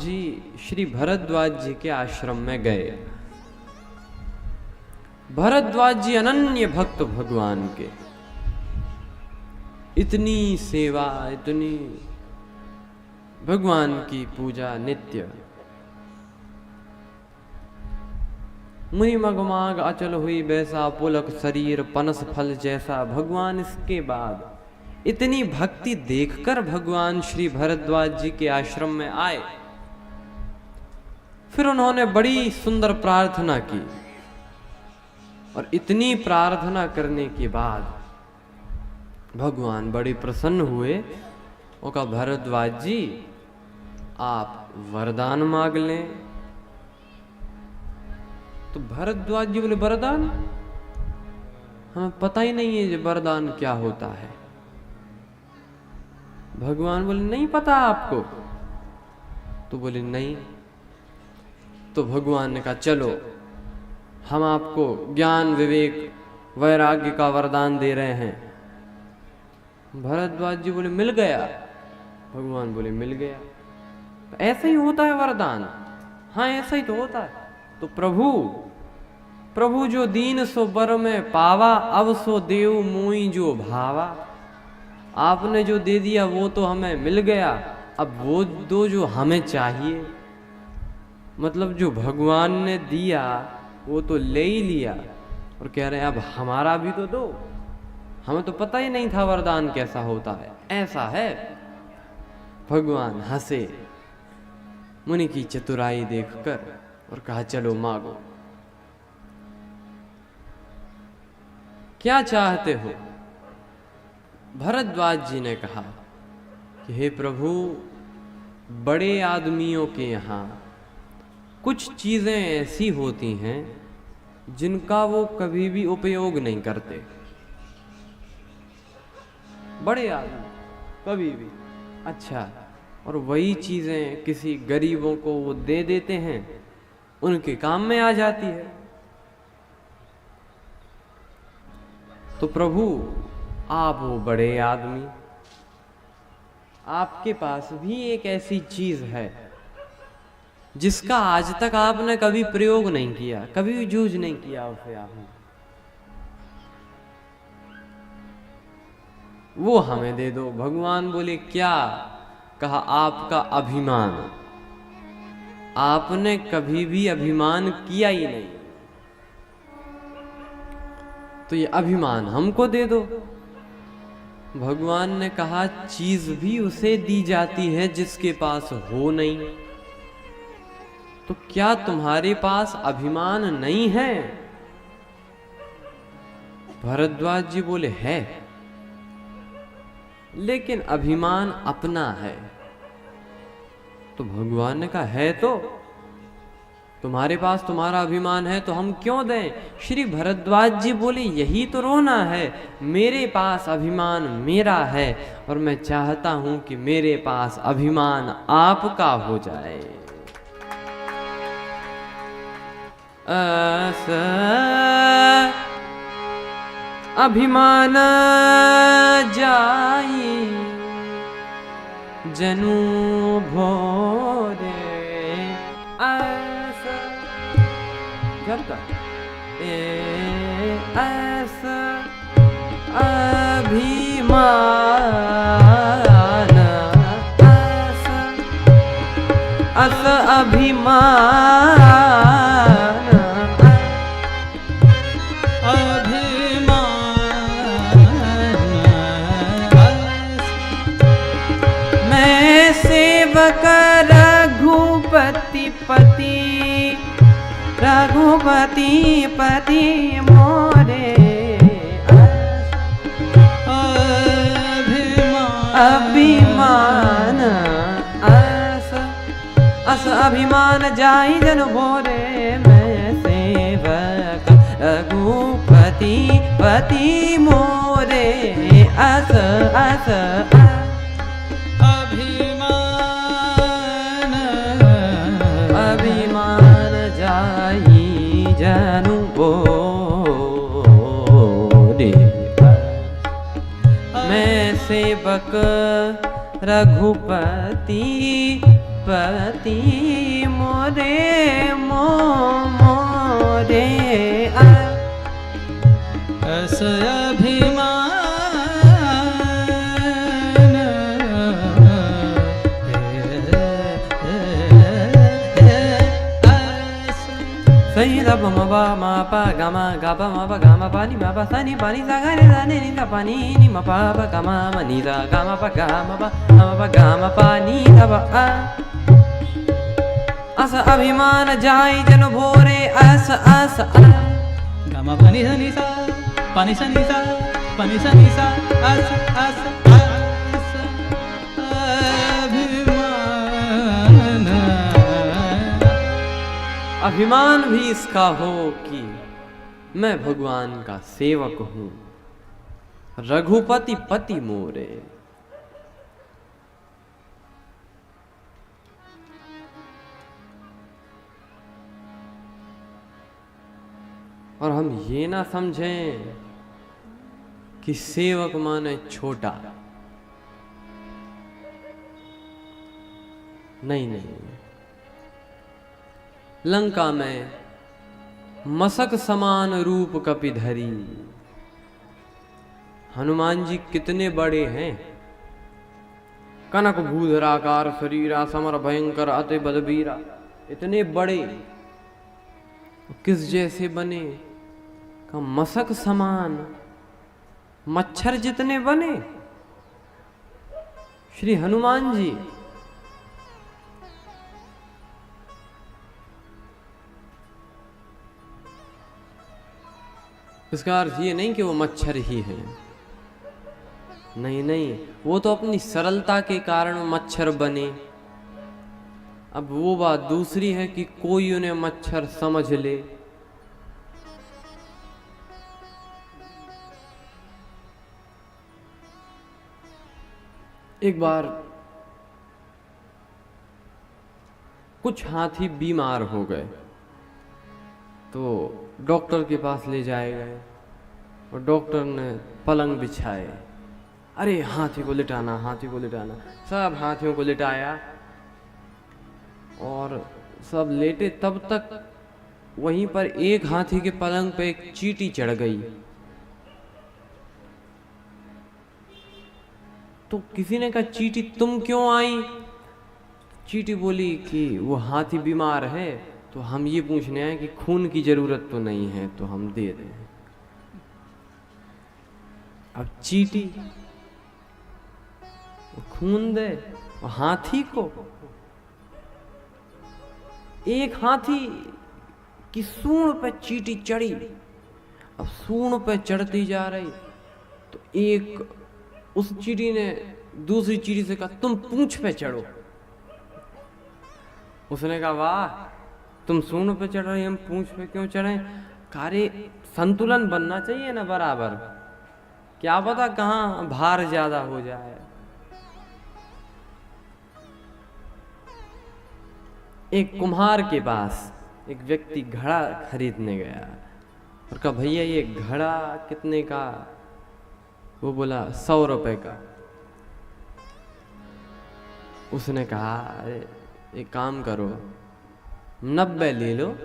जी श्री भरद्वाज जी के आश्रम में गए। भरद्वाज जी अनन्य भक्त भगवान के, इतनी सेवा, इतनी भगवान की पूजा नित्य। मुनि मगमाग अचल हुई बैसा, पुलक शरीर पनस फल जैसा। भगवान इसके बाद इतनी भक्ति देखकर भगवान श्री भरद्वाज जी के आश्रम में आए। फिर उन्होंने बड़ी सुंदर प्रार्थना की और इतनी प्रार्थना करने के बाद भगवान बड़े प्रसन्न हुए। वो कहा, भरद्वाज जी आप वरदान मांग लें। तो भरद्वाज जी बोले, वरदान? हमें पता ही नहीं है ये वरदान क्या होता है। भगवान बोले, नहीं पता आपको? तो बोले नहीं। तो भगवान ने कहा, चलो हम आपको ज्ञान विवेक वैराग्य का वरदान दे रहे हैं। भरद्वाज जी बोले, मिल गया? भगवान बोले, मिल गया। तो ऐसा ही होता है वरदान? हाँ ऐसा ही तो होता है। तो प्रभु जो दीन सो बर में पावा, अब सो देव मोई जो भावा। आपने जो दे दिया वो तो हमें मिल गया, अब वो दो जो हमें चाहिए। मतलब जो भगवान ने दिया वो तो ले ही लिया और कह रहे हैं अब हमारा भी तो दो। हमें तो पता ही नहीं था वरदान कैसा होता है। ऐसा है। भगवान हंसे मुनि की चतुराई देखकर और कहा, चलो मांगो, क्या चाहते हो? भरद्वाज जी ने कहा कि हे प्रभु, बड़े आदमियों के यहाँ कुछ चीजें ऐसी होती हैं जिनका वो कभी भी उपयोग नहीं करते। बड़े आदमी कभी भी, अच्छा, और वही चीजें किसी गरीबों को वो दे देते हैं, उनके काम में आ जाती है। तो प्रभु आप वो बड़े आदमी, आपके पास भी एक ऐसी चीज है जिसका आज तक आपने कभी प्रयोग नहीं किया, कभी भी यूज नहीं किया उसे आपने, वो हमें दे दो। भगवान बोले, क्या? कहा, आपका अभिमान। आपने कभी भी अभिमान किया ही नहीं, तो ये अभिमान हमको दे दो। भगवान ने कहा, चीज भी उसे दी जाती है जिसके पास हो नहीं। तो क्या तुम्हारे पास अभिमान नहीं है? भरद्वाज जी बोले, है, लेकिन अभिमान अपना है। तो भगवान ने कहा, है तो तुम्हारे पास तुम्हारा अभिमान है तो हम क्यों दें? श्री भरद्वाज जी बोले, यही तो रोना है, मेरे पास अभिमान मेरा है और मैं चाहता हूं कि मेरे पास अभिमान आपका हो जाए। अभिमान जाई जनु भोरे, ऐसा अभिमान, अस अभिमान, मैं सेवक रघुपति पति, रघुपति पति मोरे, अभिमान, अस अभिमान जाई जन भोरे। मैं सेवक रघुपति पति मोरे, अस अस अभिमान, अभिमान जाई जनु भोरे। मैं सेवक रघुपति रघुपति मोरे मोरे अस अभिमान सही द म ब म प ग म ग प म प ग म प नि म प स नि प नि स ग रे स नि नि द प नि नि म प प ग म म नि द ग म प ग म प ग म प नि द प अ अस अभिमान जाय जन भोरे अस अस ग म प नि स नि सा प नि स नि सा प नि स नि सा अस अस अस अभिमान अभिमान भी इसका हो कि मैं भगवान का सेवक हूँ। रघुपति पति मोरे। और हम ये ना समझें कि सेवक माने छोटा। नहीं नहीं, लंका में मसक समान रूप कपिधरी हनुमान जी कितने बड़े हैं। कनक भूधराकार शरीरा समर भयंकर अति बलबीरा, इतने बड़े किस जैसे बने का मसक समान, मच्छर जितने बने श्री हनुमान जी। इसका अर्थ ये नहीं कि वो मच्छर ही हैं, नहीं नहीं, वो तो अपनी सरलता के कारण मच्छर बने। अब वो बात दूसरी है कि कोई उन्हें मच्छर समझ ले। एक बार कुछ हाथी बीमार हो गए तो डॉक्टर के पास ले जाए गए और डॉक्टर ने पलंग बिछाए। अरे हाथी को लिटाना, हाथी को लिटाना। सब हाथियों को लिटाया और सब लेटे। तब तक वहीं पर एक हाथी के पलंग पे एक चींटी चढ़ गई। तो किसी ने कहा, चींटी तुम क्यों आई? चींटी बोली कि वो हाथी बीमार है तो हम ये पूछने आए कि खून की जरूरत तो नहीं है तो हम दे दें। अब चींटी खून दे और हाथी को, एक हाथी की सूंड पे चींटी चढ़ी। अब सूंड पे चढ़ती जा रही तो एक उस चींटी ने दूसरी चींटी से कहा, तुम पूंछ पे चढ़ो। उसने कहा, वाह, तुम सूंड पे चढ़ रहे, हम पूंछ पे क्यों चढ़े? कार्य संतुलन बनना चाहिए ना बराबर, क्या पता कहाँ भार ज्यादा हो जाए। एक कुम्हार के पास एक व्यक्ति घड़ा खरीदने गया और कहा, भैया ये घड़ा कितने का? वो बोला 100 रुपए का। उसने कहा, एक काम करो 90 ले लो,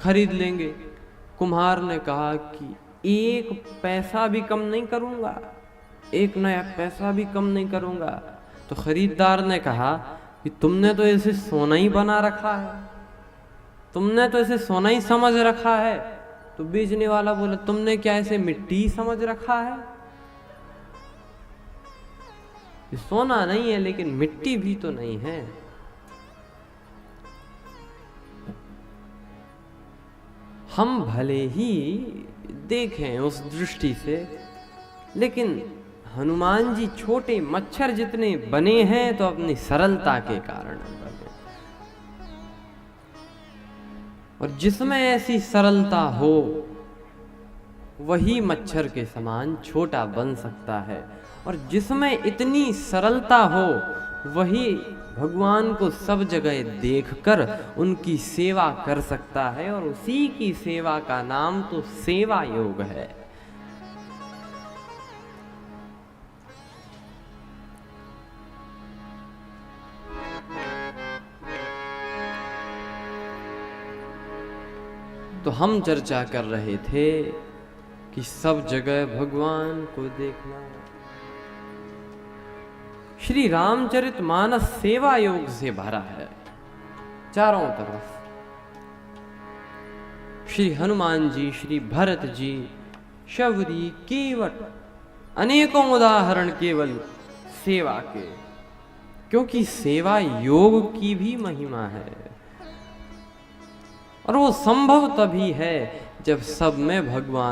खरीद लेंगे। कुम्हार ने कहा कि 1 पैसा भी कम नहीं करूंगा, 1 नया पैसा भी कम नहीं करूंगा। तो खरीदार ने कहा कि तुमने तो इसे सोना ही बना रखा है, तुमने तो इसे सोना ही समझ रखा है। तो बेचने वाला बोला, तुमने क्या इसे मिट्टी समझ रखा है? ये सोना नहीं है लेकिन मिट्टी भी तो नहीं है। हम भले ही देखें उस दृष्टि से, लेकिन हनुमान जी छोटे मच्छर जितने बने हैं तो अपनी सरलता के कारण बने। और जिसमें ऐसी सरलता हो वही मच्छर के समान छोटा बन सकता है। और जिसमें इतनी सरलता हो वही भगवान को सब जगह देखकर उनकी सेवा कर सकता है। और उसी की सेवा का नाम तो सेवा योग है। तो हम चर्चा कर रहे थे कि सब जगह भगवान को देखना। श्री रामचरितमानस सेवा योग से भरा है चारों तरफ। श्री हनुमान जी, श्री भरत जी, शबरी, केवट, अनेकों उदाहरण केवल सेवा के, क्योंकि सेवा योग की भी महिमा है और वो संभव तभी है जब सब में भगवान